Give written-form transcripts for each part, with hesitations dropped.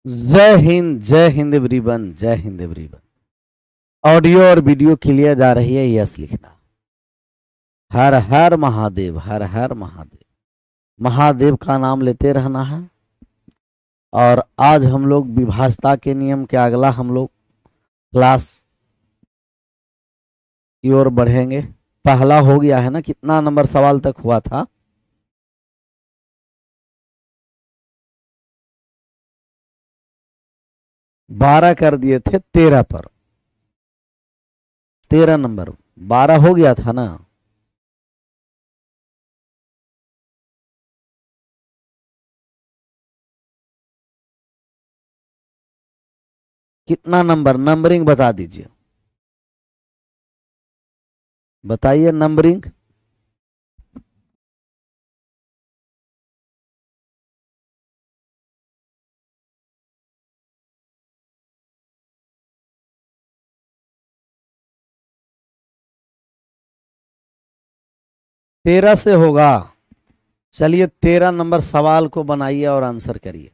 जय हिंद एवरीवन, जय Hind everyone. Audio और वीडियो क्लियर जा रही है? यस लिखना। हर हर महादेव, हर हर महादेव। महादेव का नाम लेते रहना है। और आज हम लोग विभाजता के नियम के अगला हम लोग क्लास की ओर बढ़ेंगे। पहला हो गया है ना, कितना नंबर सवाल तक हुआ था? बारह कर दिए थे 13 पर। 13 नंबर 12 हो गया था ना। कितना नंबर? नंबरिंग बता दीजिए, बताइए नंबरिंग। तेरह से होगा। चलिए 13 नंबर सवाल को बनाइए और आंसर करिए।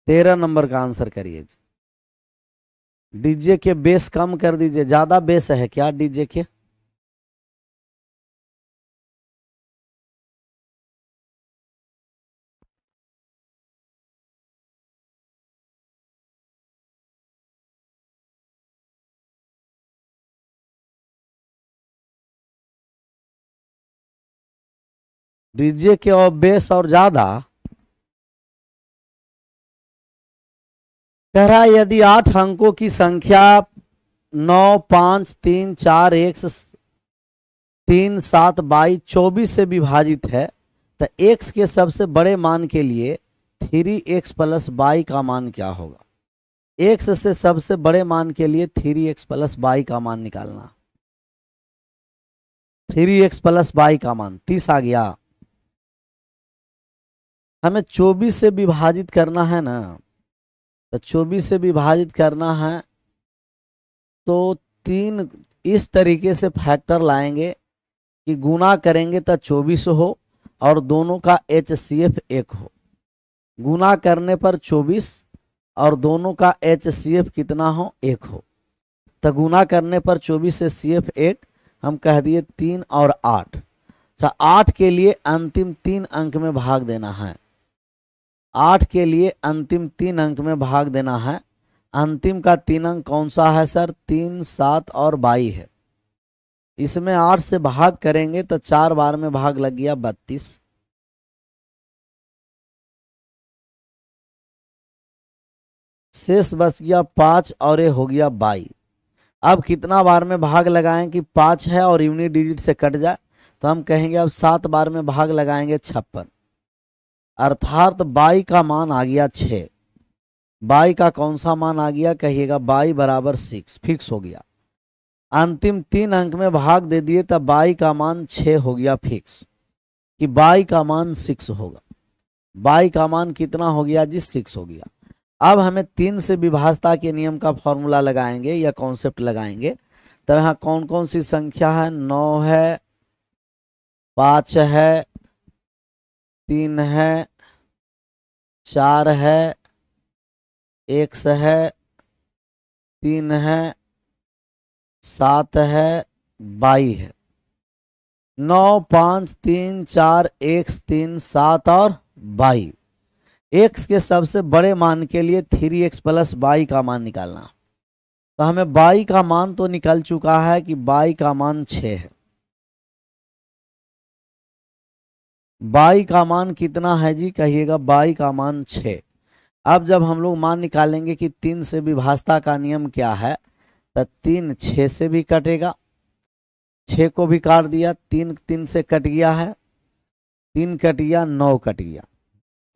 13 नंबर का आंसर करिए जी। डीजे के बेस कम कर दीजिए, ज्यादा बेस है क्या डीजे के? डीजे के और बेस और ज्यादा कह रहा है। यदि 8 अंकों की संख्या 9, 5, 3, 4, 1, 3, 7, 22, 24 से विभाजित है तो x के सबसे बड़े मान के लिए 3x प्लस y का मान क्या होगा? x से सबसे बड़े मान के लिए 3x प्लस y का मान निकालना। 3x प्लस y का मान 30 आ गया। हमें 24 से विभाजित करना है ना, तो 24 से विभाजित करना है तो 3 इस तरीके से फैक्टर लाएंगे कि गुना करेंगे तो 24 हो और दोनों का HCF 1 हो। गुना करने पर 24 और दोनों का HCF कितना हो? 1 हो। तो गुना करने पर 24 से CF 1 हम कह दिए 3 और 8। अच्छा, 8 के लिए अंतिम 3 अंक में भाग देना है। 8 के लिए अंतिम 3 अंक में भाग देना है। अंतिम का 3 अंक कौन सा है सर? 3, 7 और 22 है। इसमें 8 से भाग करेंगे तो 4 बार में भाग लग गया 32। शेष बच गया 5 और ये हो गया 22। अब कितना बार में भाग लगाएं कि 5 है और यूनिट डिजिट से कट जाए? तो हम कहेंगे अब 7 बार में भाग लगाएंगे 56। अर्थात 22 का मान आ गया 6। 22 का कौन सा मान आ गया? कहिएगा 22 बराबर 6 फिक्स हो गया। अंतिम 3 अंक में भाग दे दिए तब 22 का मान 6 हो गया फिक्स, कि 22 का मान 6 होगा। 22 का मान कितना हो गया जी? 6 हो गया। अब हमें 3 से विभाजता के नियम का फॉर्मूला लगाएंगे या कॉन्सेप्ट लगाएंगे। तो यहाँ कौन कौन सी संख्या है? 9 है, 5 है, 3 है, 4 है, 1 है, 3 है, 7 है, 22 है। 9, 5, 3, 4, 1, 3, 7 और 22। x के सबसे बड़े मान के लिए 3x प्लस y का मान निकालना। तो हमें y का मान तो निकल चुका है कि y का मान 6 है। y का मान कितना है जी? कहिएगा y का मान 6। अब जब हम लोग मान निकालेंगे कि 3 से विभाजता का नियम क्या है, तो 3 6 से भी कटेगा। 6 को भी काट दिया, 3 3 से कट गया है, 3 कट गया, 9 कट गया,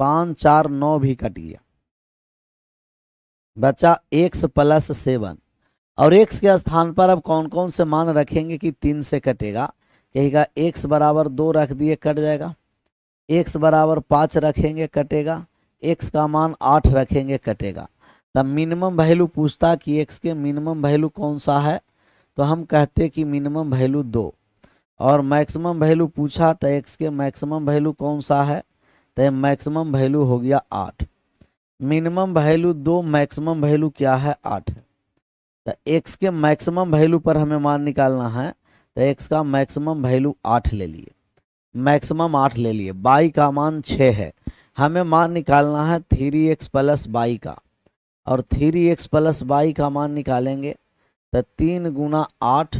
5, 4, 9 भी कट गया। बचा x प्लस 7। और x के स्थान पर अब कौन कौन से मान रखेंगे कि 3 से कटेगा? कहेगा x बराबर 2 रख दिए, कट जाएगा। x बराबर 5 रखेंगे, कटेगा। x का मान 8 रखेंगे, कटेगा। तब मिनिमम वैल्यू पूछता कि x के मिनिमम वैल्यू कौन सा है, तो हम कहते कि मिनिमम वैल्यू 2। और मैक्सिमम वैल्यू पूछा तो x के मैक्सिमम वैल्यू कौन सा है, तो मैक्सिमम वैल्यू हो गया 8। मिनिमम वैल्यू 2, मैक्सिमम वैल्यू क्या है 8 है। तो x के मैक्सिमम वैल्यू पर हमें मान निकालना है। तो x का मैक्सिमम वैल्यू 8 ले लिए, मैक्सिमम 8 ले लिए। y का मान 6 है, हमें मान निकालना है 3x प्लस y का। और 3x प्लस y का मान निकालेंगे तो 3 गुना 8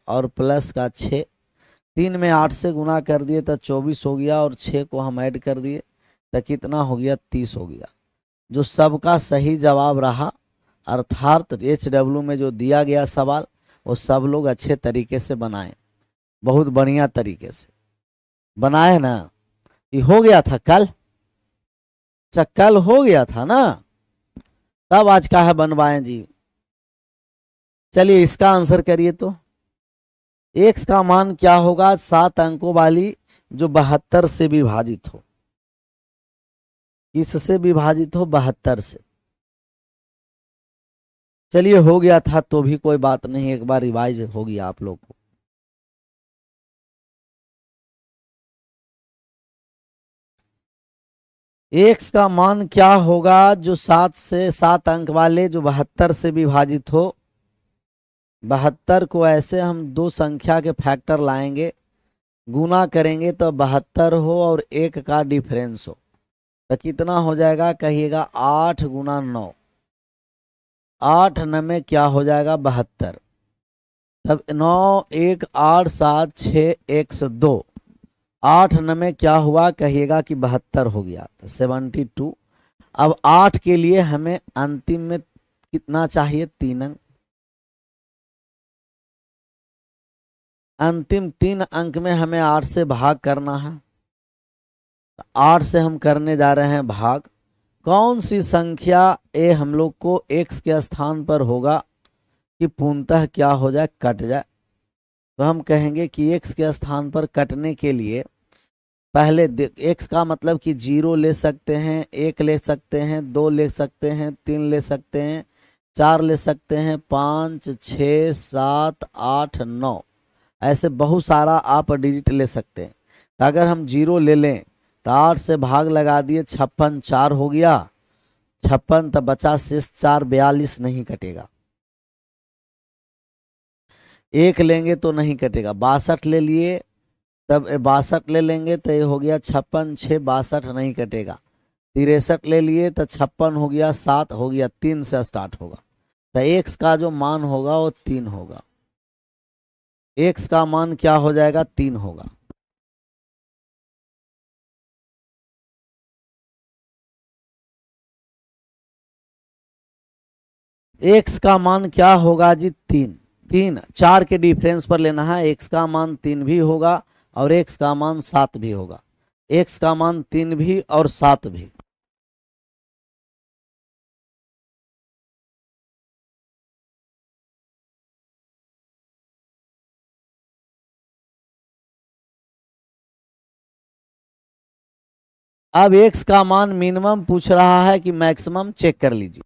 और प्लस का 6, 3 में 8 से गुना कर दिए तो 24 हो गया, और 6 को हम ऐड कर दिए तो कितना हो गया 30 हो गया। जो सबका सही जवाब रहा, अर्थात HW में जो दिया गया सवाल वो सब लोग अच्छे तरीके से बनाए, बहुत बढ़िया तरीके से बनाए ना। ये हो गया था कल, कल हो गया था ना, तब आज का है बनवाएं जी। चलिए इसका आंसर करिए। तो x का मान क्या होगा, 7 अंकों वाली जो 72 से विभाजित हो। किससे विभाजित हो, 72 से। चलिए हो गया था तो भी कोई बात नहीं, एक बार रिवाइज हो गया आप लोग को। x का मान क्या होगा जो 7 अंक वाले जो 72 से विभाजित हो। 72 को ऐसे हम दो संख्या के फैक्टर लाएंगे, गुना करेंगे तो 72 हो और 1 का डिफरेंस हो, तो कितना हो जाएगा कहिएगा 8 गुना 9, 8 9 में क्या हो जाएगा 72। तब 9 1 8 7 6 1 से 2, 8 9 में क्या हुआ कहिएगा कि 72 हो गया, तो 72। अब 8 के लिए हमें अंतिम में कितना चाहिए, 3 अंक। अंतिम 3 अंक में हमें 8 से भाग करना है। 8 से हम करने जा रहे हैं भाग। कौन सी संख्या ए हम लोग को x के स्थान पर होगा कि पूर्णतः क्या हो जाए, कट जाए। तो हम कहेंगे कि x के स्थान पर कटने के लिए पहले x का मतलब कि 0 ले सकते हैं, 1 ले सकते हैं, 2 ले सकते हैं, 3 ले सकते हैं, 4 ले सकते हैं, 5 6 7 8 9, ऐसे बहुत सारा आप डिजिट ले सकते हैं। तो अगर हम 0 ले लें तो 8 से भाग लगा दिए, 56 4 हो गया, 56 तो बचा शेष 4, 42 नहीं कटेगा। 1 लेंगे तो नहीं कटेगा, 62 ले लिए तब 62 ले लेंगे तो ये हो गया 56 6 62 नहीं कटेगा। 63 ले लिए तो 56 हो गया, 7 हो गया, 3 से स्टार्ट होगा। तो x का जो मान होगा वो 3 होगा। x का मान क्या हो जाएगा, 3 होगा। x का मान क्या होगा जी, 3। 3 4 के डिफरेंस पर लेना है, x का मान 3 भी होगा और x का मान 7 भी होगा। x का मान 3 भी और 7 भी। अब x का मान मिनिमम पूछ रहा है कि मैक्सिमम, चेक कर लीजिए।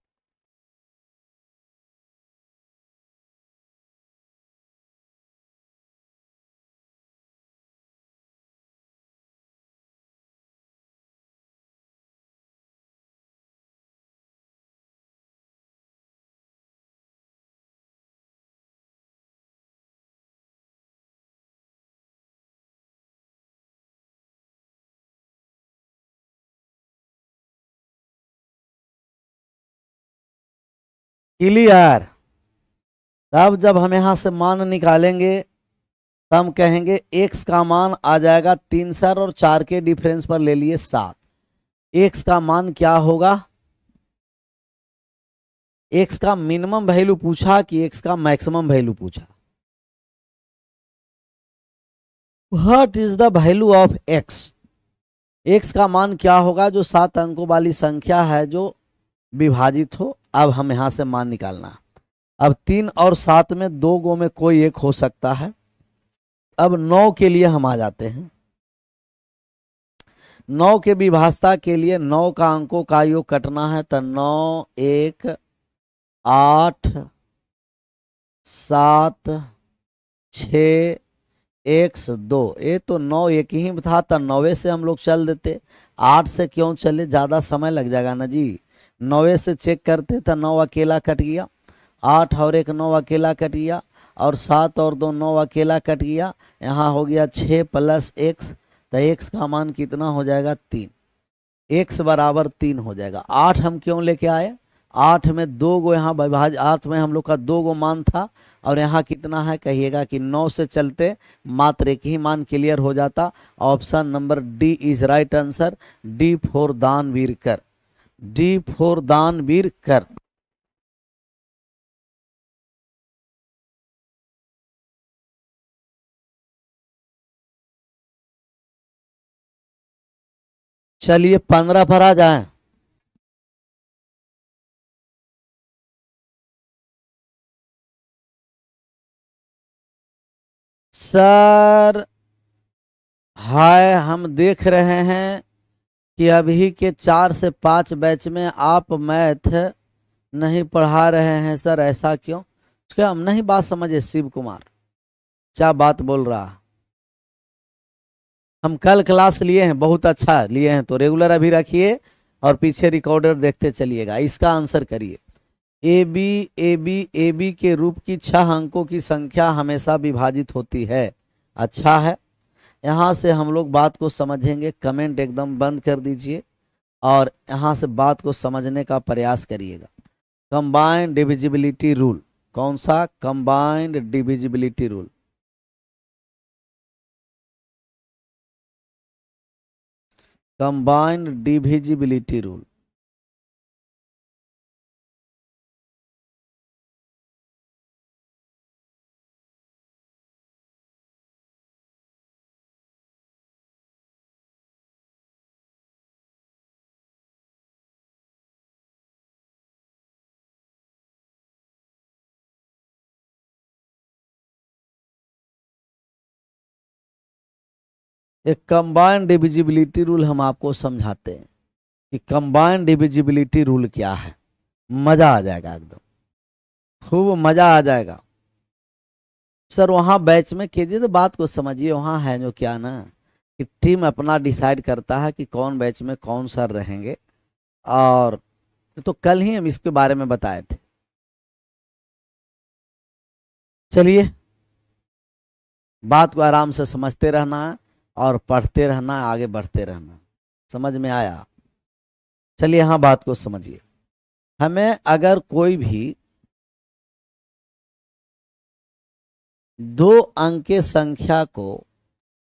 क्लियर। तब जब हम यहां से मान निकालेंगे तो हम कहेंगे x का मान आ जाएगा 3 सर, और 4 के डिफरेंस पर ले लिए 7। x का मान क्या होगा, x का मिनिमम वैल्यू पूछा कि x का मैक्सिमम वैल्यू पूछा। What is the value of x। x का मान क्या होगा जो 7 अंकों वाली संख्या है जो विभाजित हो। अब हम यहां से मान निकालना। अब 3 और 7 में 2 गो में कोई एक हो सकता है। अब 9 के लिए हम आ जाते हैं। 9 के विभाजता के लिए 9 का अंकों का योग कटना है, तो 9 1 8 7 6 1 से 2, ये तो 9 एक ही था, तो 9 से हम लोग चल देते। 8 से क्यों चले, ज़्यादा समय लग जाएगा ना जी। 9 से चेक करते तो 9 अकेला कट गया, 8 और 1 9 अकेला कट गया, और 7 और 2 9 अकेला कट गया। यहाँ हो गया 6 प्लस x, तो x का मान कितना हो जाएगा 3, x बराबर 3 हो जाएगा। 8 हम क्यों लेके आए, 8 में 2 गो यहाँ विभाज्य, 8 में हम लोग का 2 गो मान था, और यहाँ कितना है कहिएगा कि 9 से चलते मात्र एक ही मान क्लियर हो जाता। Option number D is right answer, D for दानवीर कर, डी फॉर दानवीर कर। चलिए 15 पर आ जाए। सर हाय, हम देख रहे हैं कि अभी के 4 से 5 बैच में आप मैथ नहीं पढ़ा रहे हैं सर, ऐसा क्यों? क्या हम नहीं बात समझे? शिव कुमार क्या बात बोल रहा है? हम कल क्लास लिए हैं, बहुत अच्छा लिए हैं, तो रेगुलर अभी रखिए और पीछे रिकॉर्डर देखते चलिएगा। इसका आंसर करिए। A B A B A B के रूप की 6 अंकों की संख्या हमेशा विभाजित होती है। अच्छा है, यहाँ से हम लोग बात को समझेंगे। कमेंट एकदम बंद कर दीजिए और यहाँ से बात को समझने का प्रयास करिएगा। कंबाइंड डिविजिबिलिटी रूल, कौन सा? Combined divisibility rule. Combined divisibility rule. एक कंबाइंड डिविजिबिलिटी रूल हम आपको समझाते हैं कि कंबाइंड डिविजिबिलिटी रूल क्या है। मजा आ जाएगा, एकदम खूब मजा आ जाएगा। सर वहां बैच में कीजिए तो बात को समझिए। वहां है जो क्या ना कि टीम अपना डिसाइड करता है कि कौन बैच में कौन सर रहेंगे, और तो कल ही हम इसके बारे में बताए थे। चलिए बात को आराम से समझते रहना है और पढ़ते रहना है, आगे बढ़ते रहना है। समझ में आया? चलिए यहाँ बात को समझिए। हमें अगर कोई भी 2 अंक के संख्या को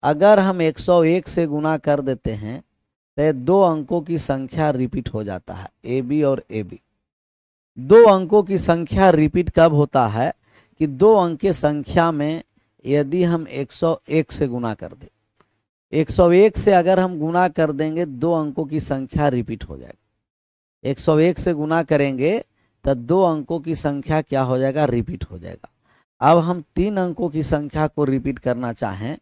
अगर हम 101 से गुना कर देते हैं तो 2 अंकों की संख्या रिपीट हो जाता है। ए बी और ए बी 2 अंकों की संख्या रिपीट कब होता है कि 2 अंक की संख्या में यदि हम 101 से गुना कर दें, 101 से अगर हम गुना कर देंगे 2 अंकों की संख्या रिपीट हो जाएगा। 101 से गुना करेंगे तो 2 अंकों की संख्या क्या हो जाएगा? रिपीट हो जाएगा। अब हम 3 अंकों की संख्या को रिपीट करना चाहें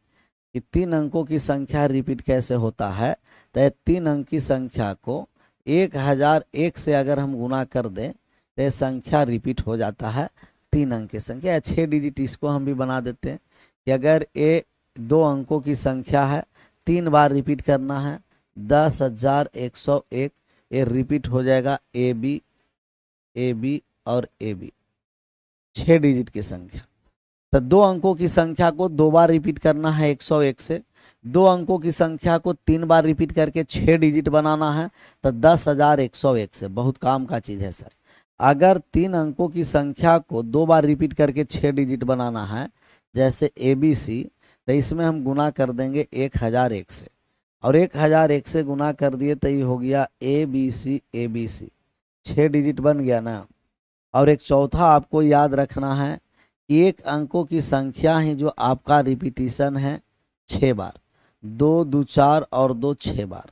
कि 3 अंकों की संख्या रिपीट कैसे होता है, तो 3 अंक की संख्या को 1001 से अगर हम गुना कर दें तो संख्या रिपीट हो जाता है 3 अंक की संख्या। 6 डिजिट इसको हम भी बना देते हैं कि अगर ये 2 अंकों की संख्या है, 3 बार रिपीट करना है, 10,101, ये रिपीट हो जाएगा ए बी और ए बी, 6 डिजिट की संख्या। तो 2 अंकों की संख्या को 2 बार रिपीट करना है 101 से, 2 अंकों की संख्या को 3 बार रिपीट करके 6 डिजिट बनाना है तो 10,101 से। बहुत काम का चीज़ है सर। अगर 3 अंकों की संख्या को 2 बार रिपीट करके 6 डिजिट बनाना है जैसे ABC, तो इसमें हम गुना कर देंगे 1001 से, और 1001 से गुना कर दिए तो ये हो गया ABC 6 डिजिट बन गया ना। और एक चौथा आपको याद रखना है कि 1 अंकों की संख्या ही जो आपका रिपीटिशन है 6 बार, 2 2 4 और 2 6 बार।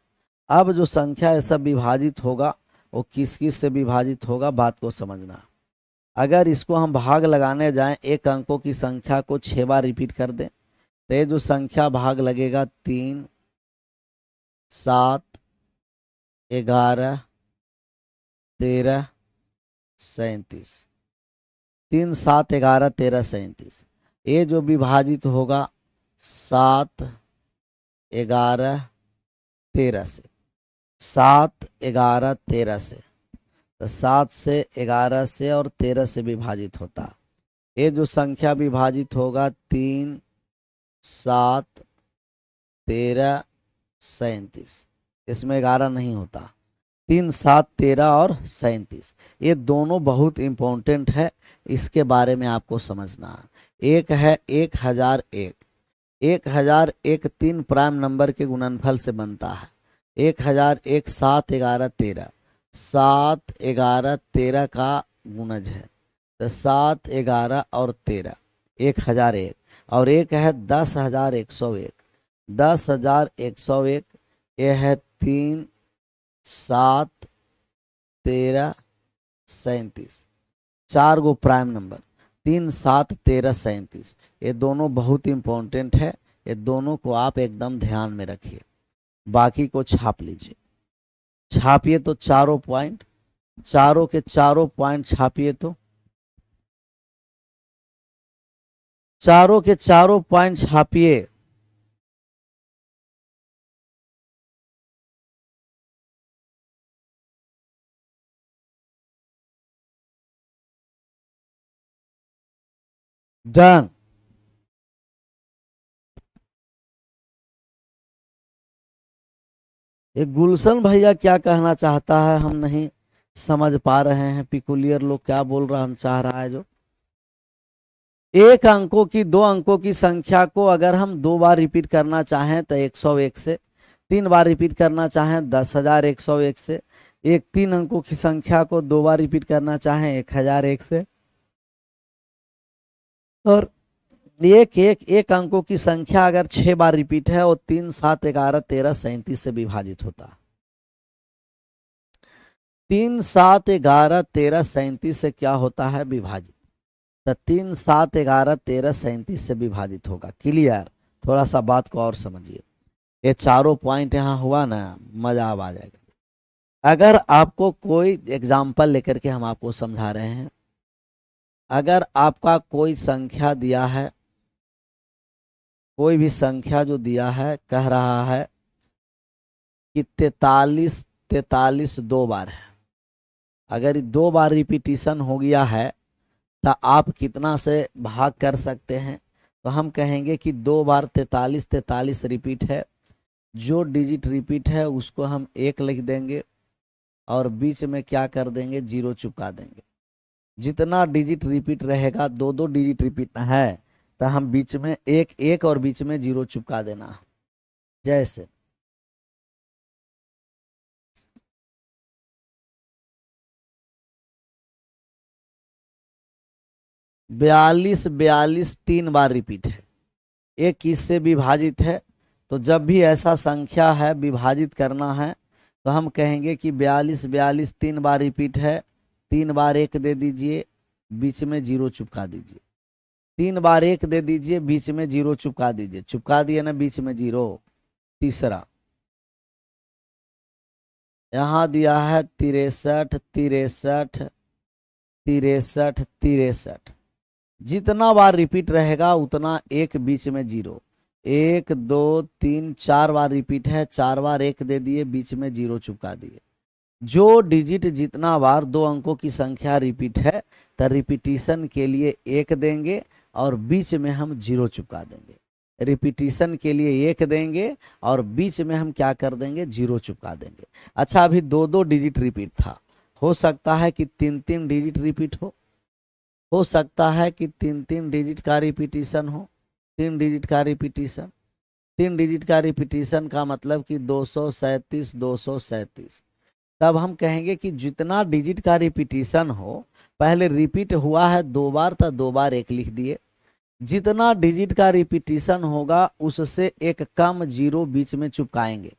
अब जो संख्या ऐसा विभाजित होगा वो किस किस से विभाजित होगा, बात को समझना। अगर इसको हम भाग लगाने जाएं, 1 अंकों की संख्या को 6 बार रिपीट कर दें तो ये जो संख्या भाग लगेगा 3 7 11 13 37, 3 7 11 13 37। ये जो विभाजित होगा 7 11 13 से, 7 11 13 से, तो 7 से, 11 से और 13 से विभाजित होता। ये जो संख्या विभाजित होगा 3, 7, 13, 37, इसमें 11 नहीं होता। 3, 7, 13 और 37 ये दोनों बहुत इंपॉर्टेंट है, इसके बारे में आपको समझना है। एक है 1001। 1001 3 प्राइम नंबर के गुणनफल से बनता है। 1001 7, 11, 13, 7, 11, 13 का गुणज है, तो 7, 11 और 13 1001। और एक है 10,101। 10,101 ये है 3, 7, 13, 37, 4 गो प्राइम नंबर, 3, 7, 13, 37 ये दोनों बहुत इंपॉर्टेंट है। ये दोनों को आप एकदम ध्यान में रखिए। बाकी को छाप लीजिए, छापिए तो चारों पॉइंट, चारों के चारों पॉइंट छापिए, तो चारों के चारों पॉइंट छापिए। डन। ये गुलशन भैया क्या कहना चाहता है हम नहीं समझ पा रहे हैं। पिकुलियर लोग क्या बोल रहा चाह रहा है। जो एक अंकों की, 2 अंकों की संख्या को अगर हम 2 बार रिपीट करना चाहें तो 101 से, 3 बार रिपीट करना चाहें 10,101 से, एक 3 अंकों की संख्या को 2 बार रिपीट करना चाहें 1001 से, और एक अंकों की संख्या अगर 6 बार रिपीट है और 3, 7, 11, 13, 37 से विभाजित होता। 3, 7, 11, 13, 37 से क्या होता है विभाजित, तो 3, 7, 11, 13, 37 से विभाजित होगा। क्लियर। थोड़ा सा बात को और समझिए। ये चारों पॉइंट यहाँ हुआ ना, मजा आ जाएगा। अगर आपको कोई एग्जाम्पल लेकर के हम आपको समझा रहे हैं, अगर आपका कोई संख्या दिया है, कोई भी संख्या जो दिया है, कह रहा है कि 43, 43 2 बार है, अगर 2 बार रिपीटिशन हो गया है तो आप कितना से भाग कर सकते हैं, तो हम कहेंगे कि 2 बार 43, 43 रिपीट है, जो डिजिट रिपीट है उसको हम 1 लिख देंगे और बीच में क्या कर देंगे, 0 चिपका देंगे। जितना डिजिट रिपीट रहेगा, 2 डिजिट रिपीट है, तो हम बीच में 1 1 और बीच में 0 चिपका देना। जैसे 42, 42 3 बार रिपीट है, एक किससे विभाजित है, तो जब भी ऐसा संख्या है विभाजित करना है तो हम कहेंगे कि 42, 42 3 बार रिपीट है, 3 बार 1 दे दीजिए, बीच में 0 चिपका दीजिए। 3 बार 1 दे दीजिए, बीच में 0 चिपका दीजिए। चिपका दिए ना, बीच में 0। तीसरा यहाँ दिया है 63, 63, 63, 63, जितना बार रिपीट रहेगा उतना एक बीच में 0। 1, 2, 3, 4 बार रिपीट है, 4 बार 1 दे दिए, बीच में 0 चिपका दिए। जो डिजिट जितना बार 2 अंकों की संख्या रिपीट है, तो रिपीटिशन के लिए 1 देंगे और बीच में हम 0 चिपका देंगे। रिपीटिशन के लिए 1 देंगे और बीच में हम क्या कर देंगे, 0 चिपका देंगे। अच्छा, अभी 2 डिजिट रिपीट था, हो सकता है कि 3 डिजिट रिपीट हो सकता है कि 3 डिजिट का रिपीटिशन हो। 3 डिजिट का रिपीटिशन, 3 डिजिट का रिपीटिशन का मतलब कि 237, 237। तब हम कहेंगे कि जितना डिजिट का रिपीटिशन हो, पहले रिपीट हुआ है 2 बार, तो 2 बार 1 लिख दिए। जितना डिजिट का रिपीटिशन होगा उससे एक कम 0 बीच में चिपकाएंगे।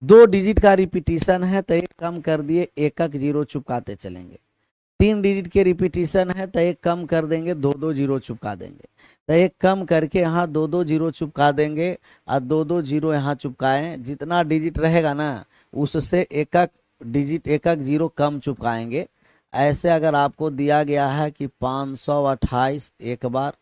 2 डिजिट का रिपीटिशन है तो 1 कम कर दिए, 1 0 चिपकाते चलेंगे। 3 डिजिट के रिपीटिशन है तो 1 कम कर देंगे, 2 0 चिपका देंगे। तो 1 कम करके यहाँ 2 0 चिपका देंगे और 2 0 यहाँ चिपकाएं। जितना डिजिट रहेगा ना उससे 1 डिजिट 1 0 कम चिपकाएंगे। ऐसे अगर आपको दिया गया है कि 528 1 बार,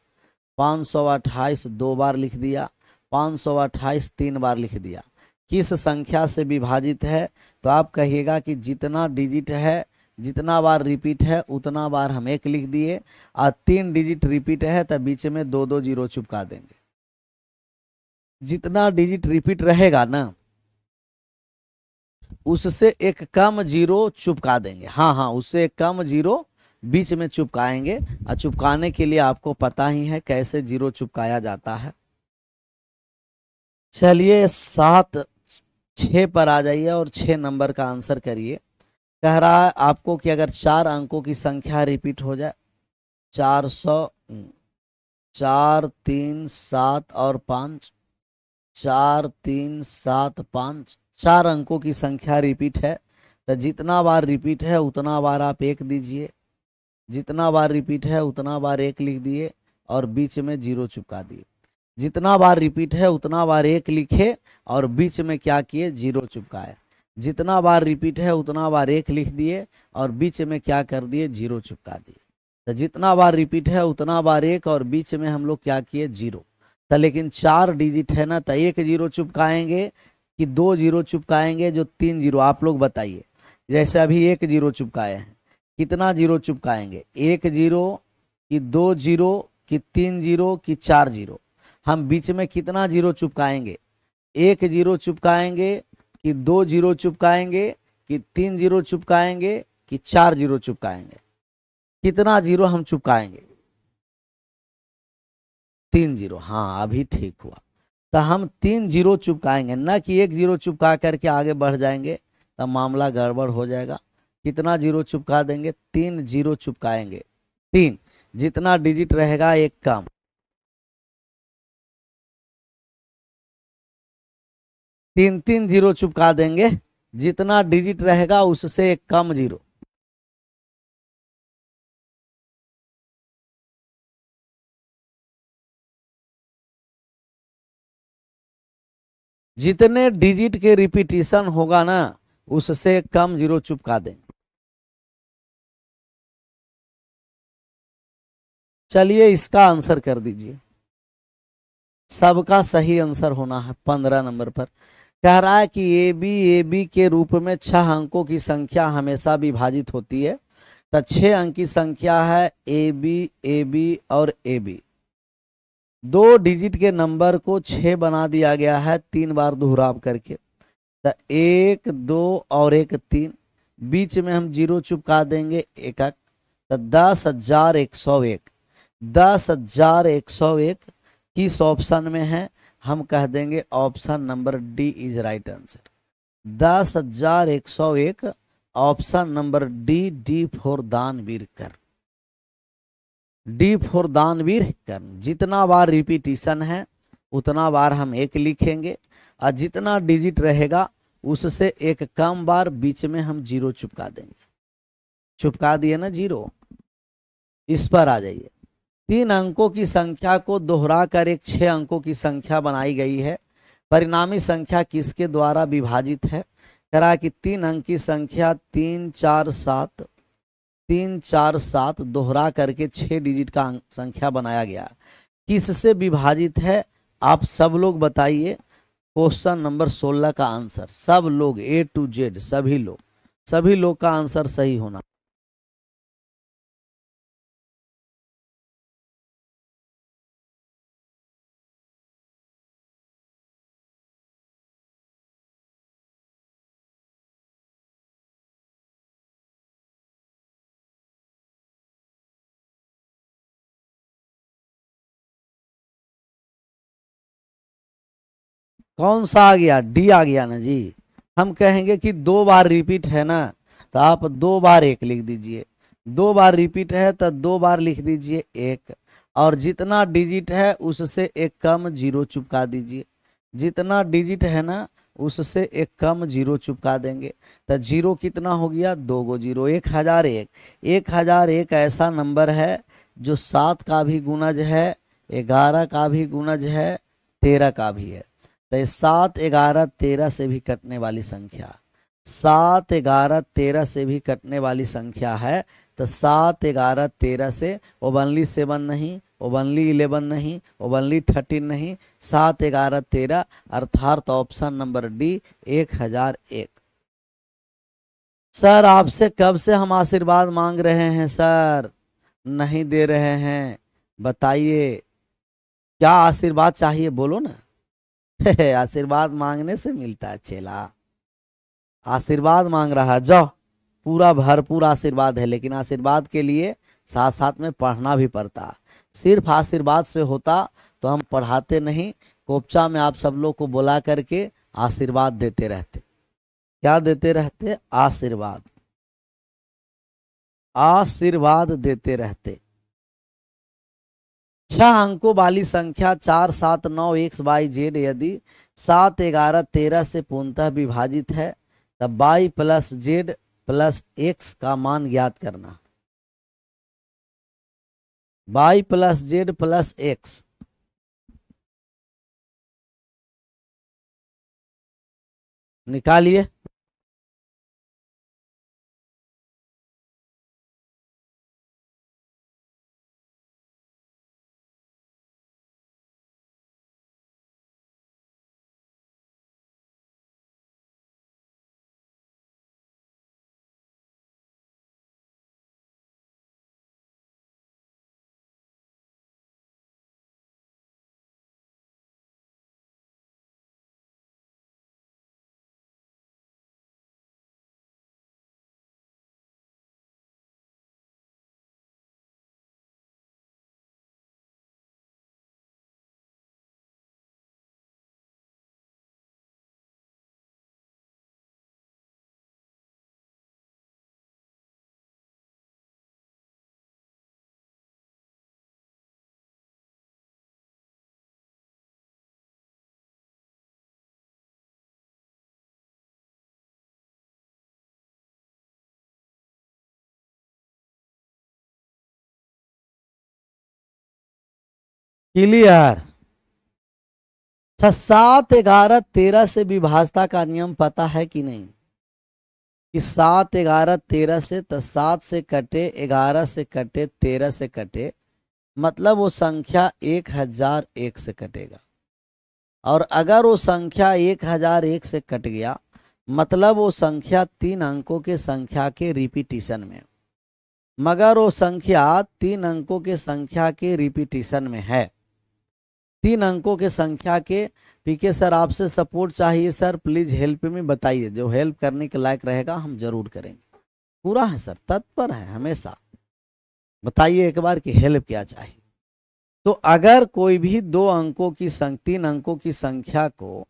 528 2 बार लिख दिया, 528 3 बार लिख दिया, किस संख्या से विभाजित है, तो आप कहिएगा कि जितना डिजिट है जितना बार रिपीट है उतना बार हम 1 लिख दिए, और 3 डिजिट रिपीट है तो बीच में 2 जीरो चिपका देंगे। जितना डिजिट रिपीट रहेगा ना उससे एक कम जीरो चुपका देंगे। हाँ हाँ, उससे एक कम जीरो बीच में चुपकाएंगे, और चुपकाने के लिए आपको पता ही है कैसे जीरो चुपकाया जाता है। चलिए 7 6 पर आ जाइए और 6 नंबर का आंसर करिए। कह रहा है आपको कि अगर 4 अंकों की संख्या रिपीट हो जाए, 400 4 3 7 और 5, 4 3 7 5, 4 अंकों की संख्या रिपीट है, तो जितना बार रिपीट है उतना बार आप 1 दीजिए, जितना बार रिपीट है उतना बार 1 लिख दिए और बीच में जीरो चिपका दिए। जितना बार रिपीट है उतना बार 1 लिखे और बीच में क्या किए, जीरो चिपकाए। जितना बार रिपीट है उतना बार 1 लिख दिए और बीच में क्या कर दिए, जीरो चिपका दिए। तो जितना बार रिपीट है उतना बार 1 और बीच में हम लोग क्या किए, जीरो। तो लेकिन 4 डिजिट है ना, तो 1 जीरो चिपकाएंगे कि 2 जीरो चिपकाएंगे, जो 3 जीरो, आप लोग बताइए। जैसे अभी 1 जीरो चिपकाए हैं, कितना जीरो चिपकाएंगे, 1 जीरो कि 2 जीरो कि 3 जीरो कि 4 जीरो। हम बीच में कितना जीरो चिपकाएंगे, 1 जीरो चिपकाएंगे कि 2 जीरो चिपकाएंगे कि 3 जीरो चिपकाएंगे कि 4 जीरो चिपकाएंगे। कितना जीरो हम चिपकाएंगे, 3 जीरो। हाँ अभी ठीक हुआ। तो हम 3 जीरो चिपकाएंगे, ना कि 1 जीरो चिपका करके आगे बढ़ जाएंगे, तब मामला गड़बड़ हो जाएगा। कितना जीरो चिपका देंगे, 3 जीरो चिपकाएंगे। 3 जितना डिजिट रहेगा एक कम, 3 जीरो चिपका देंगे। जितना डिजिट रहेगा उससे एक कम जीरो। जितने डिजिट के रिपीटिशन होगा ना उससे कम जीरो चिपका देंगे। चलिए इसका आंसर कर दीजिए। सबका सही आंसर होना है 15 नंबर पर। कह रहा है कि ए बी के रूप में 6 अंकों की संख्या हमेशा विभाजित होती है। तो 6 अंक की संख्या है ए बी और ए बी। 2 डिजिट के नंबर को 6 बना दिया गया है 3 बार दोहराव करके। तो 1 2 और 1 3, बीच में हम जीरो चिपका देंगे एक। तो 10,101, 10,101 किस ऑप्शन में है, हम कह देंगे option number D is right answer. 10,101 option number D, D for दानवीर कर, डी फॉर दानवीर कर। जितना बार रिपीटिशन है उतना बार हम 1 लिखेंगे, और जितना डिजिट रहेगा उससे एक कम बार बीच में हम जीरो चिपका देंगे। चिपका दिए ना जीरो। इस पर आ जाइए। 3 अंकों की संख्या को दोहरा कर एक 6 अंकों की संख्या बनाई गई है। परिणामी संख्या किसके द्वारा विभाजित है। कह रहा है कि 3 अंक की संख्या 3 4 7, 3 4 7 दोहरा करके 6 डिजिट का संख्या बनाया गया, किससे विभाजित है। आप सब लोग बताइए। क्वेश्चन नंबर 16 का आंसर, सब लोग A to Z, सभी लोग का आंसर सही होना। कौन सा आ गया, डी आ गया ना जी। हम कहेंगे कि 2 बार रिपीट है ना, तो आप 2 बार 1 लिख दीजिए। 2 बार रिपीट है तो 2 बार लिख दीजिए 1, और जितना डिजिट है उससे एक कम जीरो चिपका दीजिए। जितना डिजिट है ना उससे एक कम जीरो चिपका देंगे। तो जीरो कितना हो गया, 2 गो जीरो। 1001, 1001 ऐसा नंबर है जो 7 का भी गुणज है, 11 का भी गुणज है, 13 का भी है। तो 7 11 13 से भी कटने वाली संख्या, 7 11 13 से भी कटने वाली संख्या है। तो 7 11 13 से ओनली 7 नहीं, ओनली 11 नहीं, ओनली 13 नहीं, 7 11 13, अर्थात ऑप्शन नंबर डी 1001। सर आपसे कब से हम आशीर्वाद मांग रहे हैं सर, नहीं दे रहे हैं, बताइए क्या आशीर्वाद चाहिए, बोलो ना। आशीर्वाद मांगने से मिलता है चेला, आशीर्वाद मांग रहा है, जाओ। पूरा भरपूर आशीर्वाद है, लेकिन आशीर्वाद के लिए साथ साथ में पढ़ना भी पड़ता है। सिर्फ आशीर्वाद से होता तो हम पढ़ाते नहीं, कोपचा में आप सब लोग को बुला करके आशीर्वाद देते रहते। क्या देते रहते? आशीर्वाद, आशीर्वाद देते रहते। 6 अंकों वाली संख्या 4, 7, 9 एक्स वाई जेड यदि 7, 11, 13 से पूर्णतः विभाजित है तब Y plus Z plus X का मान ज्ञात करना। Y plus Z plus X, निकालिए। क्लियर। 6, 7, 11, 13 से विभाजता का नियम पता है कि नहीं? कि 7, 11, 13 से, तो 7 से कटे, 11 से कटे, 13 से कटे, मतलब वो संख्या 1001 से कटेगा। और अगर वो संख्या 1001 से कट गया मतलब वो संख्या 3 अंकों के संख्या के रिपीटिशन में, मगर वो संख्या 3 अंकों के संख्या के रिपीटिशन में है, 3 अंकों के संख्या के। पीके सर आपसे सपोर्ट चाहिए सर, प्लीज हेल्प में बताइए, जो हेल्प करने के लायक रहेगा हम जरूर करेंगे। पूरा है सर, तत्पर है हमेशा। बताइए एक बार कि हेल्प क्या चाहिए। तो अगर कोई भी 2 अंकों की 3 अंकों की संख्या को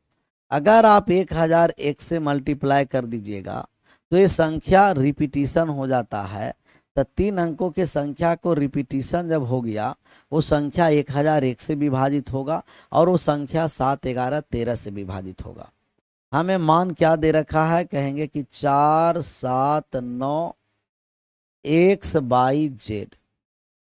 अगर आप 1001 से मल्टीप्लाई कर दीजिएगा तो ये संख्या रिपीटिशन हो जाता है। तो 3 अंकों के संख्या को रिपीटिशन जब हो गया वो संख्या 1001 से विभाजित होगा और वो संख्या 7, 11, 13 से विभाजित होगा। हमें मान क्या दे रखा है? कहेंगे कि 4, 7, 9 एक्स बाई जेड,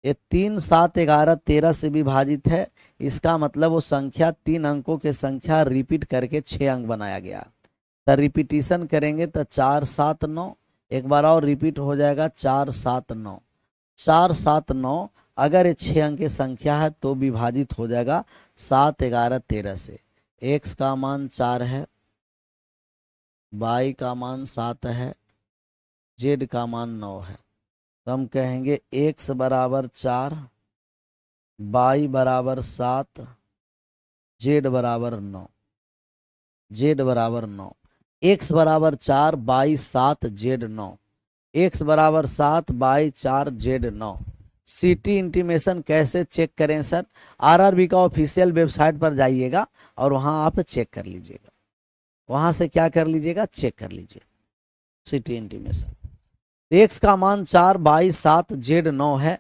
ये 3, 7, 11, 13 से विभाजित है। इसका मतलब वो संख्या 3 अंकों के संख्या रिपीट करके 6 अंक बनाया गया। तो रिपीटिशन करेंगे तो 4, 7, 9, एक बार और रिपीट हो जाएगा 4, 7, 9, 4, 7, 9। अगर ये 6 अंक की संख्या है तो विभाजित हो जाएगा 7, 11, 13 से। एक्स का मान 4 है, वाई का मान 7 है, जेड का मान 9 है। तो हम कहेंगे एक्स बराबर 4, वाई बराबर 7, जेड बराबर 9, जेड बराबर 9। एक्स बराबर 4, वाई 7, जेड 9, एक्स बराबर 7, वाई 4, जेड 9। सिटी इंटीमेशन कैसे चेक करें सर? आरआरबी का ऑफिशियल वेबसाइट पर जाइएगा और वहां आप चेक कर लीजिएगा, वहां से क्या कर लीजिएगा? चेक कर लीजिए सिटी इंटीमेशन। एक्स का मान 4, वाई 7, जेड 9 है।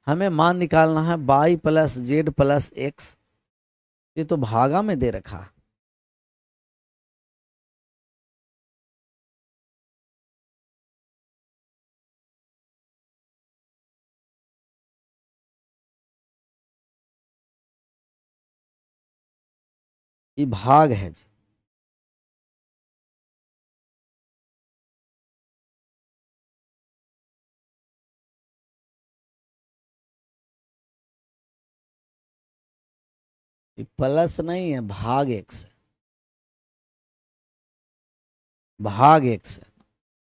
हमें मान निकालना है Y plus Z plus X. ये तो भागा में दे रखा है। ये भाग है जी। ये प्लस नहीं है, भाग एक्स है, भाग एक्स है।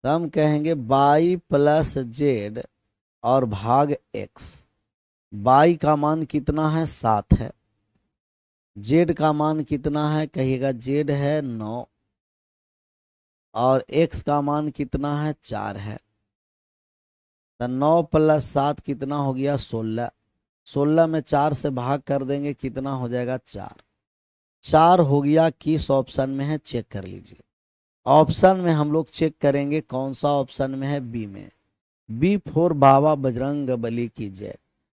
तो हम कहेंगे बाई प्लस जेड और भाग एक्स। बाई का मान कितना है 7 है, जेड का मान कितना है कहिएगा जेड है 9 और एक्स का मान कितना है 4 है। तो 9 प्लस 7 कितना हो गया 16। 16 में 4 से भाग कर देंगे कितना हो जाएगा 4। 4 हो गया, किस ऑप्शन में है चेक कर लीजिए। ऑप्शन में हम लोग चेक करेंगे कौन सा ऑप्शन में है, बी में। बी फोर बाबा बजरंग बली की जय।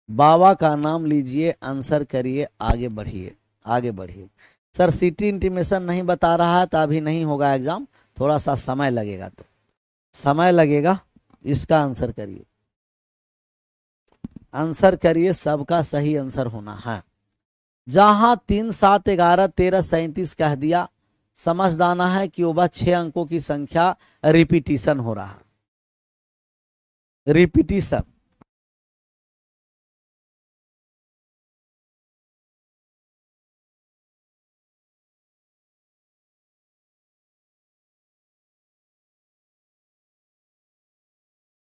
बाबा का नाम लीजिए, आंसर करिए, आगे बढ़िए आगे बढ़िए। सर सिटी इंटीमेशन नहीं बता रहा है तो अभी नहीं होगा एग्जाम, थोड़ा सा समय लगेगा, तो समय लगेगा, इसका आंसर करिए, आंसर करिए, सबका सही आंसर होना है। जहां 3 7 11 13 37 कह दिया, समझदाना है कि वह 6 अंकों की संख्या रिपीटिशन हो रहा है, रिपीटिशन।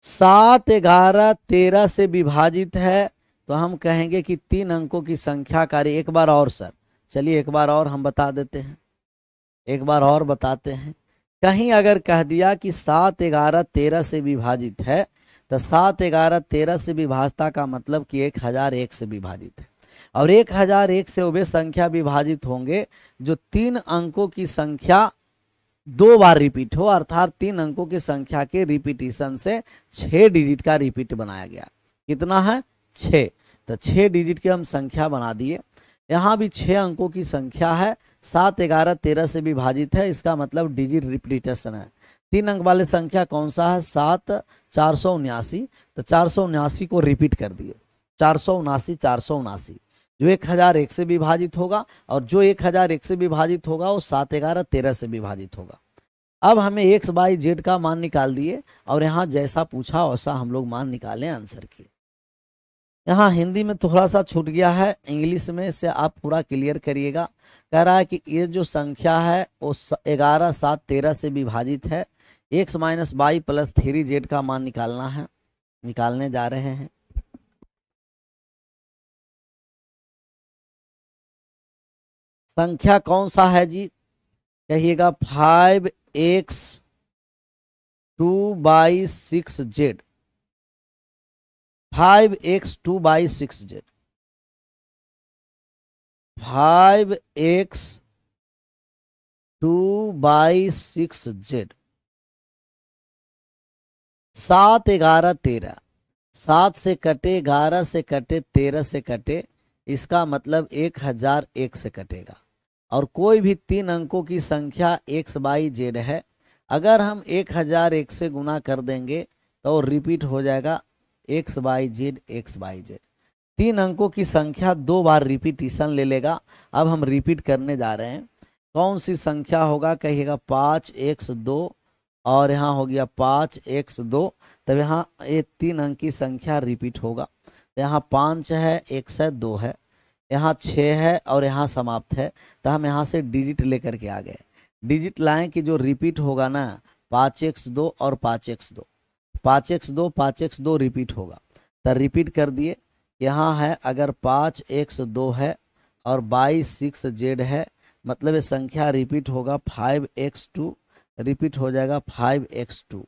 सात 11 13 से विभाजित है तो हम कहेंगे कि 3 अंकों की संख्या कार्य। एक बार और सर, चलिए एक बार और हम बता देते हैं, एक बार और बताते हैं। कहीं अगर कह दिया कि 7 11 13 से विभाजित है तो 7 11 13 से विभाजता का मतलब कि 1001 से विभाजित है, और 1001 से वे संख्या विभाजित होंगे जो 3 अंकों की संख्या 2 बार रिपीट हो, अर्थात 3 अंकों की संख्या के रिपीटिशन से 6 डिजिट का रिपीट बनाया गया। कितना है 6, तो 6 डिजिट की हम संख्या बना दिए। यहाँ भी 6 अंकों की संख्या है, 7 11 13 से विभाजित है, इसका मतलब डिजिट रिपीटेशन है। 3 अंक वाले संख्या कौन सा है 7 479, तो 479 को रिपीट कर दिए, 479 479 जो 1001 से विभाजित होगा, और जो 1001 से विभाजित होगा वो 7 11 13 से विभाजित होगा। अब हमें एक्स बाई जेड का मान निकाल दिए, और यहाँ जैसा पूछा वैसा हम लोग मान निकालें आंसर किए। यहाँ हिंदी में थोड़ा सा छूट गया है, इंग्लिश में से आप पूरा क्लियर करिएगा। कह रहा है कि ये जो संख्या है वो 11 7 13 से विभाजित है, x minus by plus 3 Z का मान निकालना है, निकालने जा रहे हैं। संख्या कौन सा है जी कहिएगा 5x 2/6z, 5x 2/6z, 5x 2/6z। 7 11 13, 7 से कटे 11 से कटे 13 से कटे, इसका मतलब 1001 से कटेगा। और कोई भी 3 अंकों की संख्या एक्स बाई जेड है, अगर हम 1001 से गुना कर देंगे तो रिपीट हो जाएगा x by Z x by Z. 3 अंकों की संख्या 2 बार रिपीटिशन ले लेगा। अब हम रिपीट करने जा रहे हैं, कौन सी संख्या होगा कहिएगा 5x2, और यहाँ हो गया 5x2, तब यहाँ ये 3 अंक की संख्या रिपीट होगा। तो यहाँ 5 है, x है, 2 है, यहाँ 6 है और यहाँ समाप्त है। तो हम यहाँ से डिजिट लेकर के आ गए, डिजिट लाएं कि जो रिपीट होगा ना 5x2 और 5x2, 5x2 5x2 रिपीट होगा। तो रिपीट कर दिए, यहाँ है अगर 5x2 है और 6z है, मतलब ये संख्या रिपीट होगा 5x2, रिपीट हो जाएगा 5x2,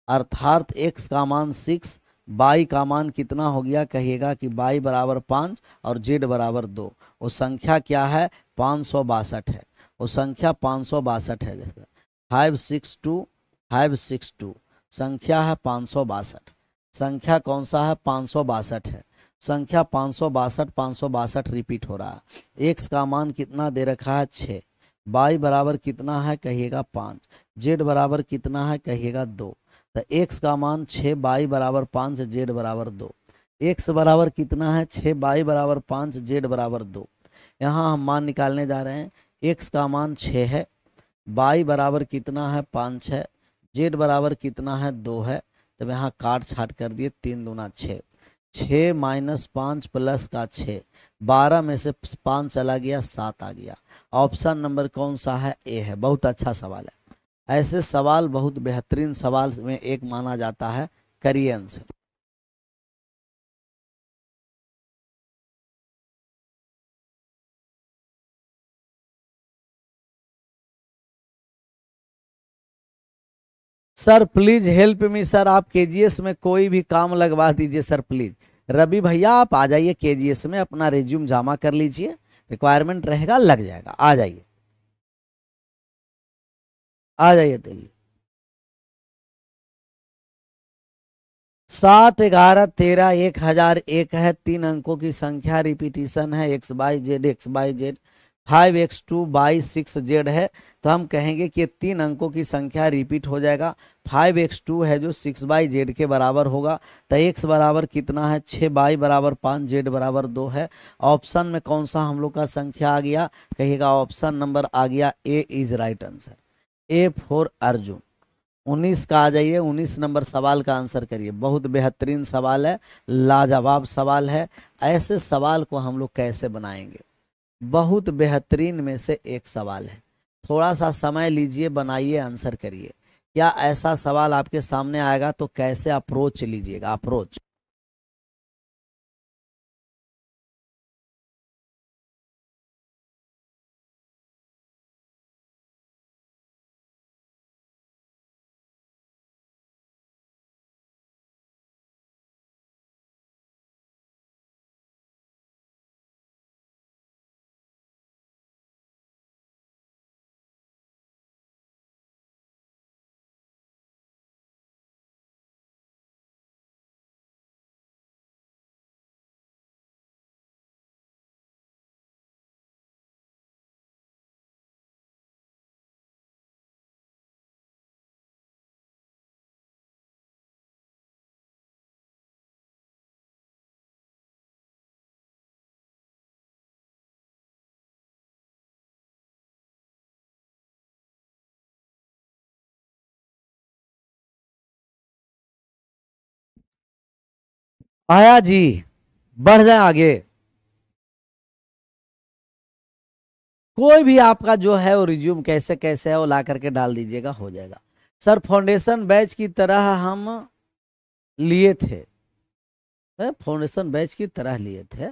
अर्थात x का मान 6, बाई का मान कितना हो गया कहिएगा कि बाई बराबर 5 और जेड बराबर 2। वो संख्या क्या है 562 है, वो संख्या 562 है। जैसे 562 562 संख्या है 562, संख्या कौन सा है 562 है, संख्या 562 562 रिपीट हो रहा है। एक्स का मान कितना दे रखा है 6, बाई बराबर कितना है कहिएगा 5, जेड बराबर कितना है कहिएगा 2। तो x का मान 6, बाई बराबर 5, जेड बराबर 2। x बराबर कितना है 6, बाई बराबर 5, जेड बराबर 2। यहाँ हम मान निकालने जा रहे हैं, x का मान 6 है, बाई बराबर कितना है 5 है, जेड बराबर कितना है 2 है। तब यहाँ काट छाट कर दिए, 3 दूना 6, 6 माइनस 5 प्लस का 6, 12 में से 5 चला गया 7 आ गया। ऑप्शन नंबर कौन सा है ए है। बहुत अच्छा सवाल है, ऐसे सवाल बहुत बेहतरीन सवाल में एक माना जाता है। करिए answer. Sir please help me sir, आप केजीएस में कोई भी काम लगवा दीजिए सर प्लीज। रवि भैया आप आ जाइए केजीएस में, अपना रिज्यूम जमा कर लीजिए, रिक्वायरमेंट रहेगा लग जाएगा। आ जाइए, आ जाइए दिल्ली। 7 11 13 1001 है, 3 अंकों की संख्या, रिपीटिशन है, x/z 5x2/6z है। तो हम कहेंगे कि 3 अंकों की संख्या रिपीट हो जाएगा। 5x2 है जो 6/z के बराबर होगा। तो x बराबर कितना है 6, y बराबर 5, z बराबर 2 है। ऑप्शन में कौन सा हम लोग का संख्या आ गया, कहिएगा ऑप्शन नंबर आ गया A is right answer. A for Arjun. 19 का आ जाइए, 19 नंबर सवाल का आंसर करिए। बहुत बेहतरीन सवाल है, लाजवाब सवाल है। ऐसे सवाल को हम लोग कैसे बनाएंगे, बहुत बेहतरीन में से एक सवाल है। थोड़ा सा समय लीजिए, बनाइए, आंसर करिए। क्या ऐसा सवाल आपके सामने आएगा तो कैसे अप्रोच लीजिएगा, अप्रोच। आया जी, बढ़ जाए आगे। कोई भी आपका जो है वो रिज्यूम कैसे कैसे है वो ला करके डाल दीजिएगा, हो जाएगा। सर फाउंडेशन बैच की तरह हम लिए थे, फाउंडेशन बैच की तरह लिए थे,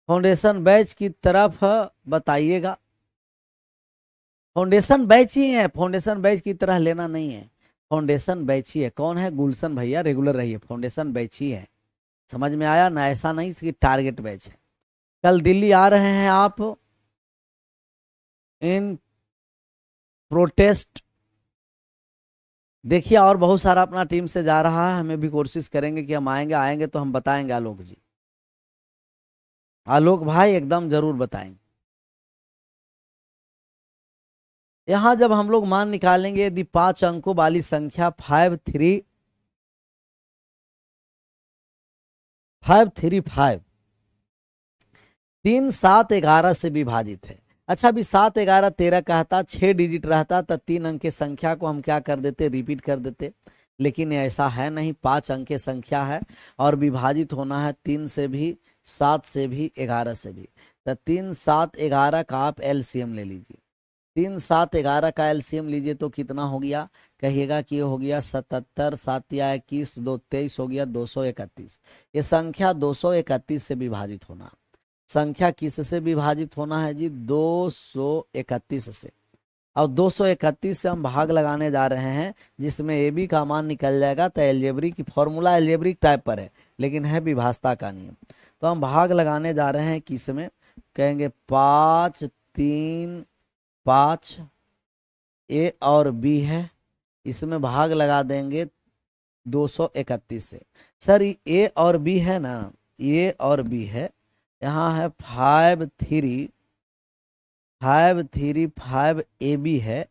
फाउंडेशन बैच की तरफ बताइएगा। फाउंडेशन बैच ही है, फाउंडेशन बैच की तरह लेना नहीं है, फाउंडेशन बैच ही है। कौन है, गुलशन भैया, रेगुलर रहिए, फाउंडेशन बैच ही है। समझ में आया ना, ऐसा नहीं कि टारगेट बैच है। कल दिल्ली आ रहे हैं आप इन प्रोटेस्ट, देखिए और बहुत सारा अपना टीम से जा रहा है। हमें भी कोशिश करेंगे कि हम आएंगे, आएंगे तो हम बताएंगे आलोक जी, आलोक भाई एकदम जरूर बताएंगे। यहां जब हम लोग मान निकालेंगे, यदि 5 अंकों वाली संख्या 5 3 5 3 7 11 से विभाजित है। अच्छा अभी 7 11 13 कहता, 6 डिजिट रहता तो 3 अंक की संख्या को हम क्या कर देते, रिपीट कर देते। लेकिन ऐसा है नहीं, 5 अंक की संख्या है और विभाजित होना है 3 से भी, 7 से भी, 11 से भी। तो 3 7 11 का आप एलसीएम ले लीजिए। 3 7 11 का एलसीएम लीजिए तो कितना हो गया, कहिएगा कि हो गया 77, 7 या 21, 2 23 हो गया 231। ये संख्या 231 से विभाजित होना। संख्या किस से विभाजित होना है जी, 231 से। और 231 से हम भाग लगाने जा रहे हैं, जिसमें ए बी का मान निकल जाएगा। तो एल्जेब्रिक की फॉर्मूला एल्जेब्रिक टाइप पर है, लेकिन है विभाजता का नियम। तो हम भाग लगाने जा रहे हैं किस में, कहेंगे 5 3 5, ए और बी है, इसमें भाग लगा देंगे 231 से। सर ए और बी है ना, ए और बी है, यहाँ है 5 3 5 ए बी है।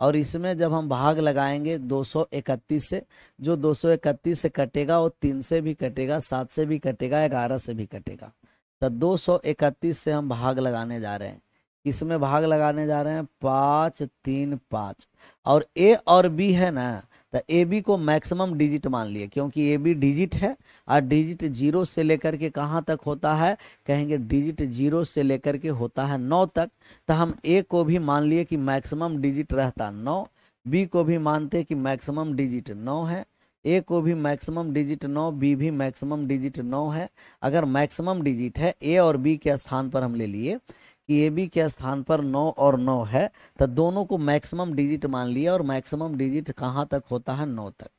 और इसमें जब हम भाग लगाएंगे 231 से, जो 231 से कटेगा वो 3 से भी कटेगा, 7 से भी कटेगा, 11 से भी कटेगा। तो 231 से हम भाग लगाने जा रहे हैं, इसमें भाग लगाने जा रहे हैं 5 3 5। और ए और बी है ना, तो ए बी को मैक्सिमम डिजिट मान लिए, क्योंकि ए बी डिजिट है और डिजिट 0 से लेकर के कहाँ तक होता है, कहेंगे डिजिट 0 से लेकर के होता है 9 तक। तो हम ए को भी मान लिए कि मैक्सिमम डिजिट रहता 9, बी को भी मानते कि मैक्सिमम डिजिट 9 है, ए को भी मैक्सिमम डिजिट 9, बी भी मैक्सिमम डिजिट 9 है। अगर मैक्सिमम डिजिट है ए और बी के स्थान पर हम ले लिए कि ए बी के स्थान पर 9 और 9 है, तो दोनों को मैक्सिमम डिजिट मान लिया और मैक्सिमम डिजिट कहाँ तक होता है 9 तक।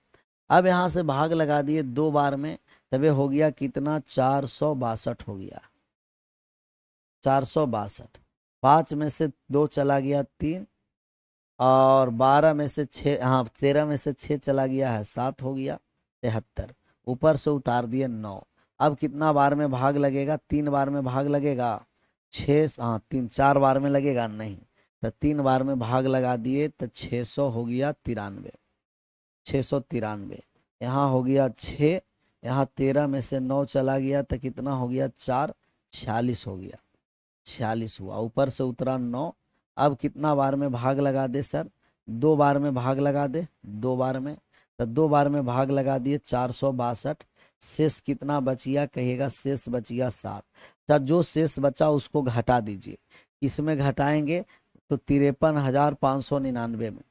अब यहाँ से भाग लगा दिए 2 बार में, तब हो गया कितना 462 हो गया, 462। 5 में से 2 चला गया 3 और 12 में से 6, हाँ 13 में से 6 चला गया है 7 हो गया 73। ऊपर से उतार दिए 9। अब कितना बार में भाग लगेगा, 3 बार में भाग लगेगा, 6, हाँ 3 4 बार में लगेगा नहीं, तो 3 बार में भाग लगा दिए तो 600 हो गया 93, 693। यहाँ हो गया 6, यहाँ 13 में से 9 चला गया तो कितना हो गया 4, 46 हो गया, 46 हुआ, ऊपर से उतरा 9। अब कितना बार में भाग लगा दे सर, 2 बार में भाग लगा दे, 2 बार में, तो 2 बार में भाग लगा दिए 462। शेष कितना बचिया, कहिएगा शेष बचिया 7। तो जो शेष बचा उसको घटा दीजिए, इसमें घटाएंगे तो 53,599 में,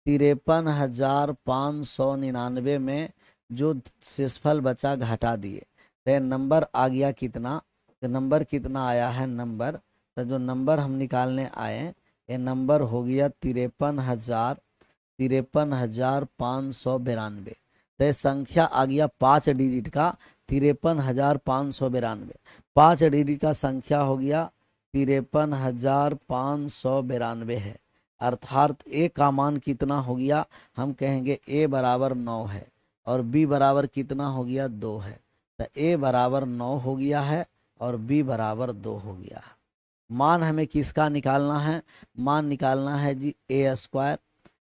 53,599 में जो शेषफल बचा घटा दिए तो नंबर आ गया कितना, तो नंबर कितना आया है नंबर, तो जो नंबर हम निकालने आए ये नंबर हो गया 53,592। तो ये संख्या आ गया 5 डिजिट का 53,592। 5 डिजिट का संख्या हो गया 53,592 है। अर्थात ए का मान कितना हो गया, हम कहेंगे ए बराबर 9 है और बी बराबर कितना हो गया 2 है। तो ए बराबर 9 हो गया है और बी बराबर 2 हो गया है। मान हमें किसका निकालना है, मान निकालना है जी ए स्क्वायर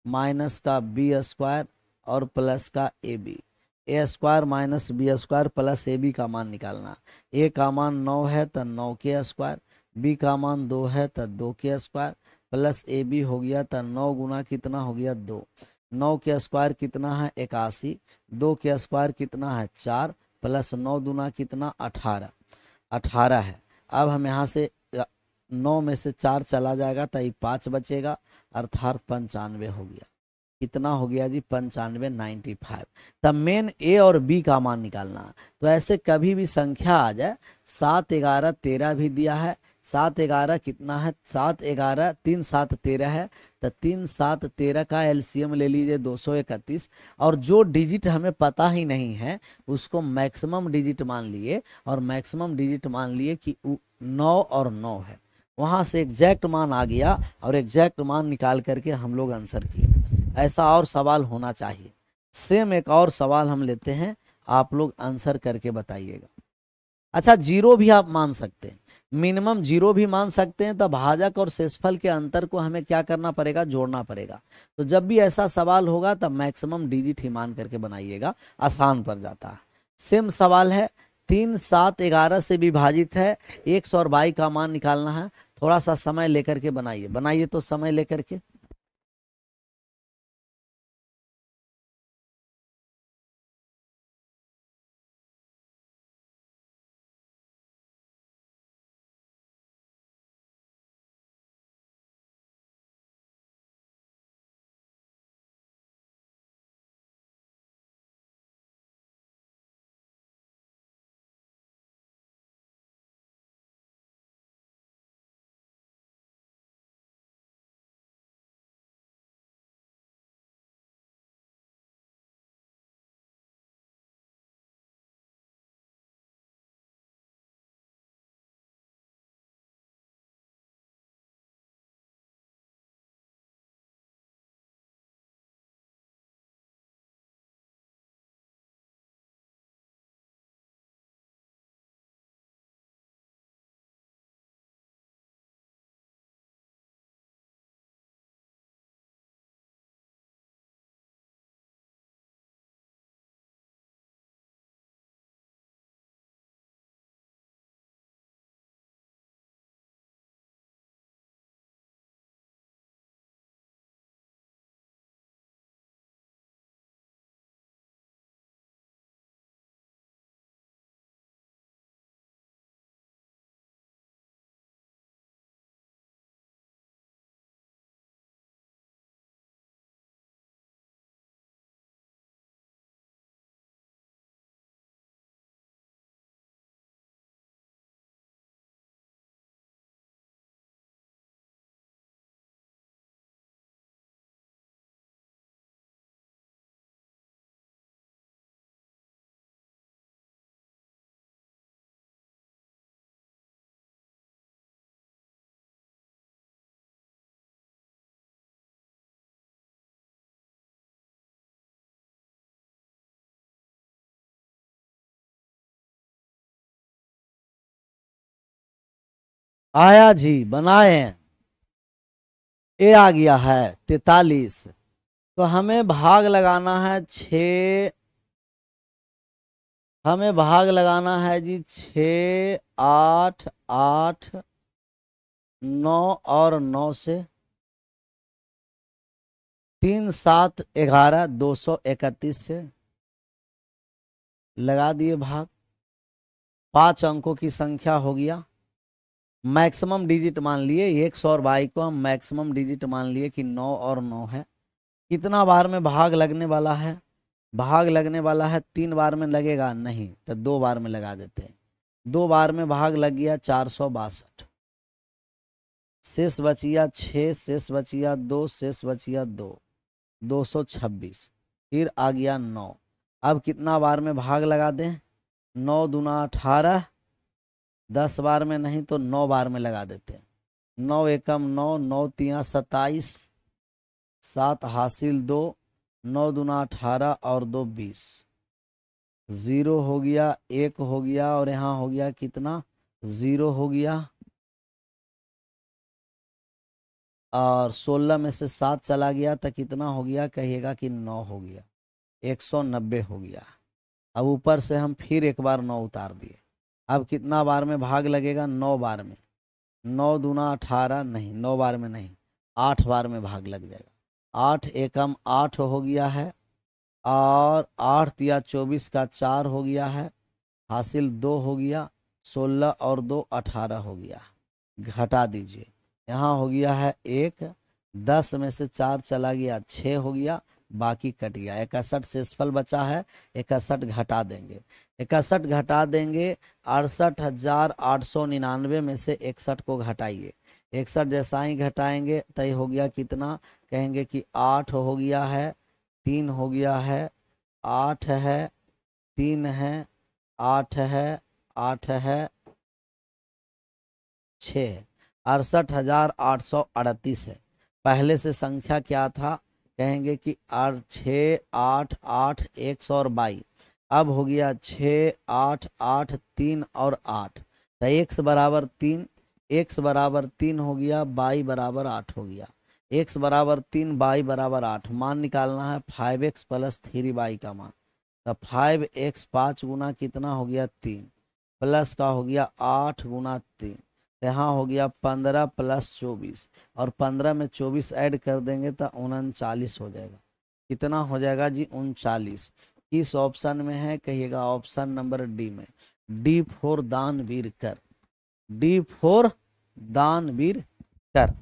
माइनस का बी स्क्वायर और प्लस का A B. A square minus B square plus A B का मान निकालना। ए का मान 9 है तो 9 के स्क्वायर, बी का मान 2 है तो 2 के स्क्वायर, प्लस ए बी हो गया तो 9 गुना कितना हो गया 2। 9 के स्क्वायर कितना है 81, 2 के स्क्वायर कितना है 4, प्लस 9 दूना कितना 18, 18 है। अब हम यहाँ से 9 में से 4 चला जाएगा तो 5 बचेगा, अर्थात 95 हो गया। कितना हो गया जी 95, 95। तब मेन ए और बी का मान निकालना है। तो ऐसे कभी भी संख्या आ जाए 7, 11, 13 भी दिया है, 7, 11 कितना है 7, 11, 3, 7, 13 है, तो 3, 7, 13 का एलसीएम ले लीजिए 231। और जो डिजिट हमें पता ही नहीं है उसको मैक्सिमम डिजिट मान लिए और मैक्सिमम डिजिट मान लिए कि 9 और 9 है, वहाँ से एग्जैक्ट मान आ गया और एग्जैक्ट मान निकाल करके हम लोग आंसर किए। ऐसा और सवाल होना चाहिए। सेम एक और सवाल हम लेते हैं, आप लोग आंसर करके बताइएगा। अच्छा 0 भी आप मान सकते हैं, मिनिमम 0 भी मान सकते हैं। तब भाजक और शेषफल के अंतर को हमें क्या करना पड़ेगा, जोड़ना पड़ेगा। तो जब भी ऐसा सवाल होगा तब मैक्सिमम डिजिट ही मान करके बनाइएगा, आसान पड़ जाता है। सेम सवाल है, 3, 7, 11 से विभाजित है, 100 और 22 का मान निकालना है। थोड़ा सा समय लेकर के बनाइए, बनाइए तो समय लेकर के। आया जी, बनाए। ए आ गया है 43। तो हमें भाग लगाना है 6, हमें भाग लगाना है जी 6, 8, 8, 9 और 9 से। 3, 7, 11, 231 से लगा दिए भाग। 5 अंकों की संख्या हो गया। मैक्सिमम डिजिट मान लिए 100 और 22 को हम मैक्सिमम डिजिट मान लिए कि 9 और 9 है। कितना बार में भाग लगने वाला है? भाग लगने वाला है 3 बार में लगेगा नहीं, तो 2 बार में लगा देते हैं। 2 बार में भाग लग गया 462। शेष बचिया 6, शेष बचिया 2, शेष बचिया 2, 226। फिर आ गया 9। अब कितना बार में भाग लगा दें? 9 दूना 18, 10 बार में नहीं तो 9 बार में लगा देते हैं। 9 एकम 9, 9 तिया 27, 7 हासिल 2, 9 दूना 18 और 2 20। 0 हो गया, 1 हो गया और यहाँ हो गया कितना? 0 हो गया। और 16 में से 7 चला गया तो कितना हो गया? कहिएगा कि 9 हो गया। 190 हो गया। अब ऊपर से हम फिर एक बार 9 उतार दिए। अब कितना बार में भाग लगेगा? 9 बार में। 9 दूना 18 नहीं, 9 बार में नहीं, 8 बार में भाग लग जाएगा। 8 एकम 8 हो गया है और 8 तिया 24 का 4 हो गया है। हासिल 2 हो गया। 16 और 2 18 हो गया। घटा दीजिए। यहाँ हो गया है 1, 10 में से 4 चला गया 6 हो गया, बाकी कट गया। 61 शेषफल बचा है। 61 घटा देंगे। 61 घटा देंगे। 68,899 में से 61 को घटाइए। 61 जैसा ही घटाएंगे तय हो गया कितना? कहेंगे कि 8 हो गया है, 3 हो गया है, 8 है, 3 है, 8 है, 8 है, 6, 68,838 है। पहले से संख्या क्या था? कहेंगे कि 6, 8, 8, 122। अब हो गया 6, 8, 8, 3 और 8। तो x बराबर 3, x बराबर 3 हो गया, y बराबर 8 हो गया। x बराबर 3, y बराबर 8। मान निकालना है 5x प्लस 3y का मान। तो 5x 5 गुना कितना हो गया? 3, प्लस का हो गया 8 गुना 3। यहाँ हो गया 15 प्लस 24 और 15 में 24 ऐड कर देंगे तो 39 हो जाएगा। कितना हो जाएगा जी? 39। किस ऑप्शन में है? कहिएगा ऑप्शन नंबर डी में। डी फॉर दानवीर कर। डी फॉर दानवीर कर।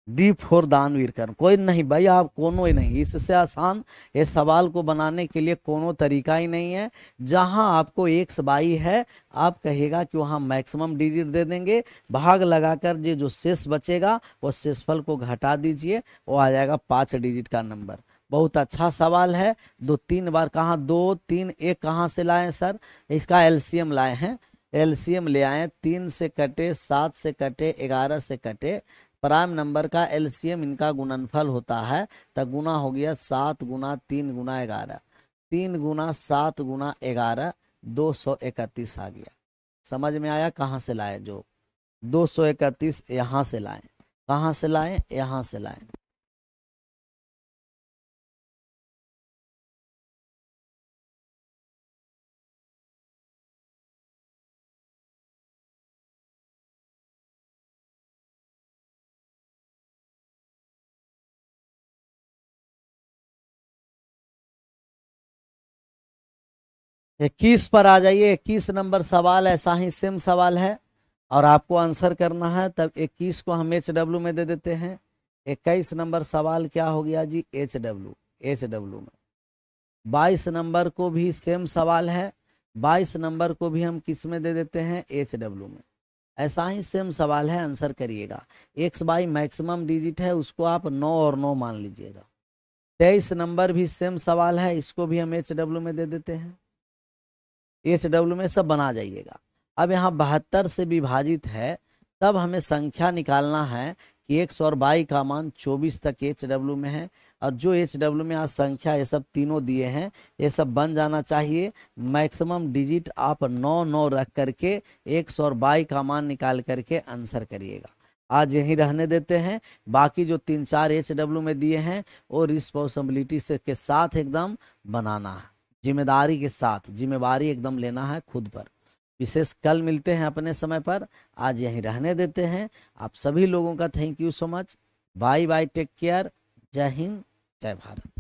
डी फॉर दानवीर कर। कोई नहीं भाई, आप कोनो ही नहीं, इससे आसान ये सवाल को बनाने के लिए कोनो तरीका ही नहीं है। जहां आपको एक्स बाई है, आप कहिएगा कि वहां मैक्सिमम डिजिट दे देंगे। भाग लगाकर जो शेष बचेगा वो शेषफल को घटा दीजिए, वो आ जाएगा 5 डिजिट का नंबर। बहुत अच्छा सवाल है। 2 3 बार कहाँ? 2 3 1 कहाँ से लाए सर? इसका एलसीएम लाए हैं। एलसीएम ले आए। 3 से कटे, 7 से कटे, 11 से कटे। प्राइम नंबर का एलसीएम इनका गुणनफल होता है। तो गुना हो गया 7 गुना 3 गुना 11। 3 गुना 7 गुना 11, 231 आ गया। समझ में आया कहाँ से लाए? जो 231 यहाँ से लाए। कहाँ से लाए? यहाँ से लाए। इक्कीस पर आ जाइए। 21 नंबर सवाल ऐसा ही सेम सवाल है और आपको आंसर करना है। तब 21 को हम HW में दे देते हैं। 21 नंबर सवाल क्या हो गया जी? HW में। 22 नंबर को भी सेम सवाल है। 22 नंबर को भी हम किस में दे देते हैं? HW में। ऐसा ही सेम सवाल है, आंसर करिएगा। एक्स बाई मैक्सिमम डिजिट है, उसको आप 9 और 9 मान लीजिएगा। 23 नंबर भी सेम सवाल है, इसको भी हम HW में दे देते हैं। HW में सब बना जाइएगा। अब यहाँ 72 से विभाजित है, तब हमें संख्या निकालना है कि x और y का मान 24 तक HW में है। और जो HW में आज संख्या ये सब तीनों दिए हैं ये सब बन जाना चाहिए। मैक्सिमम डिजिट आप 9 9 रख करके 100 और बाई का मान निकाल करके आंसर करिएगा। आज यहीं रहने देते हैं। बाकी जो 3 4 HW में दिए हैं वो रिस्पॉन्सिबिलिटी से के साथ एकदम बनाना है, जिम्मेदारी के साथ, जिम्मेवारी एकदम लेना है खुद पर। विशेष कल मिलते हैं अपने समय पर, आज यहीं रहने देते हैं। आप सभी लोगों का thank you so much. Bye bye, take care, जय हिंद, जय भारत।